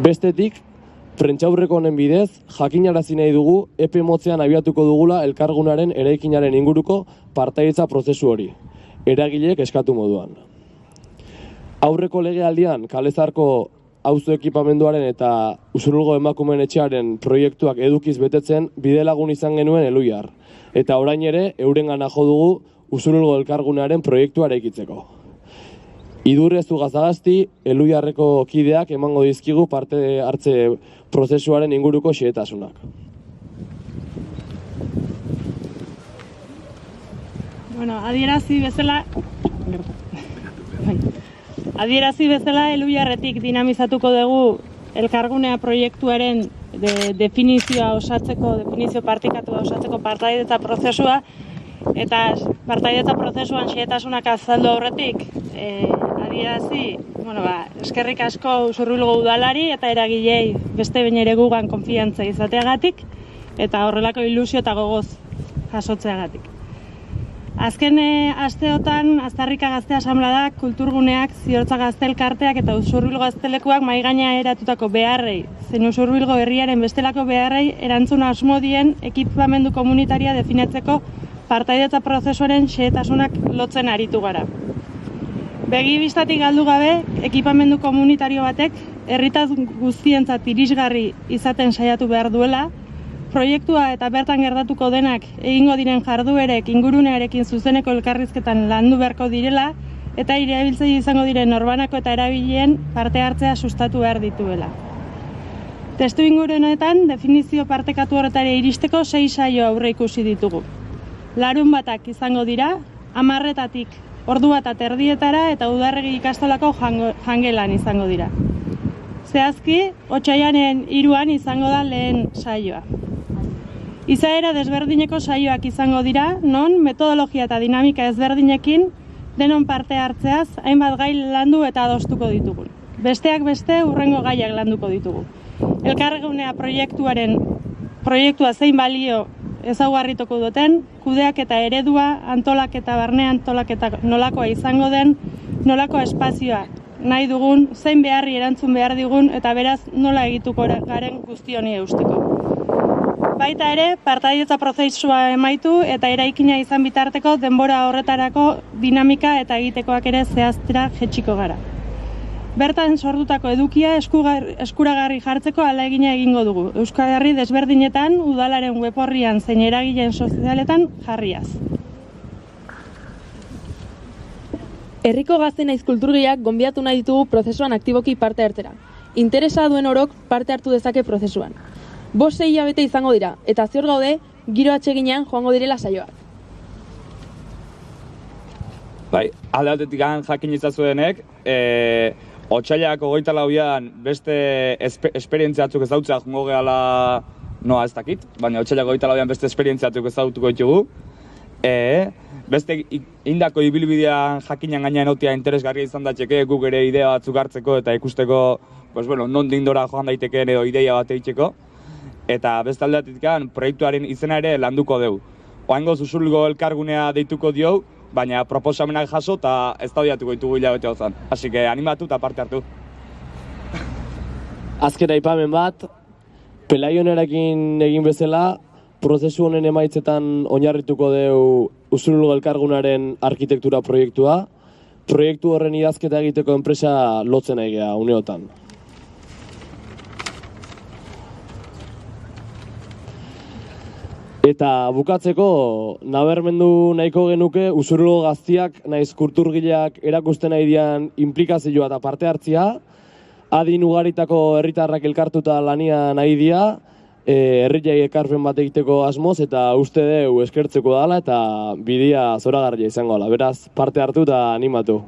Bestetik, prentsaurreko honen bidez, jakinarazi nahi dugu epe motzean abiatuko dugula elkargunaren eraikinaren inguruko partaidetza prozesu hori, eragileek eskatu moduan. Aurreko legealdian Kalezarko auzo ekipamenduaren eta Usurbilgo emakumeen etxearen proiektuak edukiz betetzen bidelagun izan genuen Eluiar, eta orain ere eurengana jo dugu Usurbilgo elkargunearen proiektua eraikitzeko. Idurrezu Gazagazti, Eluiarreko kideak emango dizkigu parte hartze prozesuaren inguruko xehetasunak. Adierazi bezala Eluiarretik dinamizatuko dugu elkargunea proiektuaren definizio partikatua osatzeko partaidetza prozesua, eta partaidetza prozesuan xehetasunak azaldu aurretik adierazi, eskerrik asko Usurbilgo udalari eta eragilei beste behin ere gugan konfiantza izateagatik eta horrelako ilusio eta gogoz jasotzeagatik. Azken asteotan Aztarrika Gazte Asanbladak, kulturguneak, Ziortza Gazte Elkarteak eta Usurbilgo Gaztelekuak mahai gainean eratutako beharrei, zein Usurbilgo herriaren bestelako beharrei erantzun asmo dien ekipamendu komunitaria definatzeko partaidetza prozesuaren xehetasunak lotzen aritu gara. Begi bistatik galdu gabe, ekipamendu komunitario batek herritar guztientzat irisgarri izaten saiatu behar duela, proiektua eta bertan gertatuko denak egingo diren jarduerek ingurunearekin zuzeneko elkarrizketan landu beharko direla eta erabiltzaile izango diren norbanako eta erabileen parte hartzea sustatu behar dituela. Testu inguru honetan, definizio partekatu horretara iristeko 6 saio aurre ikusi ditugu. Larunbatak izango dira, 10:00-tatik ordu bat erdietara eta Udarregi ikastolako jangelan izango dira. Zehazki, otsailaren 3 izango da lehen saioa. Izaera desberdineko saioak izango dira, non metodologia eta dinamika ezberdinekin denon parte hartzeaz hainbat gai landu eta adostuko ditugu. Besteak beste hurrengo gaiak landuko ditugu. Elkargunea proiektua zein balio ezaugarrituko duten, kudeaketa eredua, antolaketa barne antolaketa nolakoa izango den, nolako espazioa nahi dugun, zein beharri erantzun behar digun eta beraz nola egituko garen guzti honi eusteko. Baita ere, partaidetza prozesua emaitu eta eraikina izan bitarteko denbora horretarako dinamika eta egitekoak ere zehaztera jetxiko gara. Bertan sortutako edukia eskuragarri jartzeko ahalegina egingo dugu, Euskal Herri desberdinetan, udalaren web orrian zein eragileen sozialetan jarriaz. Herriko gazte naiz kulturgileak gonbidatu nahi ditugu prozesuan aktiboki parte hartzera. Interesa duen orok parte hartu dezake prozesuan. 5-6 hilabete izango dira, eta ziur gaude, giro atseginean joango direla saioak. Bai, alde batetik jakin izazuenek, otsailak 24an beste esperientziatzuk ezautzea jongo gehala noa ez dakit, baina otsailak 24an beste esperientziatzuk ezautuko ditugu. Beste indako ibilbidean jakinan gainean otia interesgarria izan datxeke, guk ere idea batzuk hartzeko eta ikusteko, non dindora joan daitekeen edo ideia bat egiteko. Eta beste aldeatik proiektuaren izena ere landuko dugu. Oaingoz Usurbilgo elkargunea deituko dio, baina proposamenak jaso eta ez daudiatuko ditugu hilabete hozan. Así que animatu eta parte hartu. Azken aipamen bat, Pelaionerekin egin bezala, prozesu honen emaitzetan oinarrituko dugu Usurbilgo elkargunaren arkitektura proiektua. Proiektu horren idazketa egiteko enpresa lotzen egea uneotan. Eta bukatzeko, nabarmendu nahiko genuke Usurbilgo gaztiak naiz kulturgileak erakusten nahi dian inplikazioa eta parte hartzia, adin ugaritako herritarrak elkartuta lania nahi dia, herriai ekarpen bat egiteko asmoz eta uste deu eskertzeko dela eta bidea zoragarria izango dela. Beraz, parte hartu eta animatu.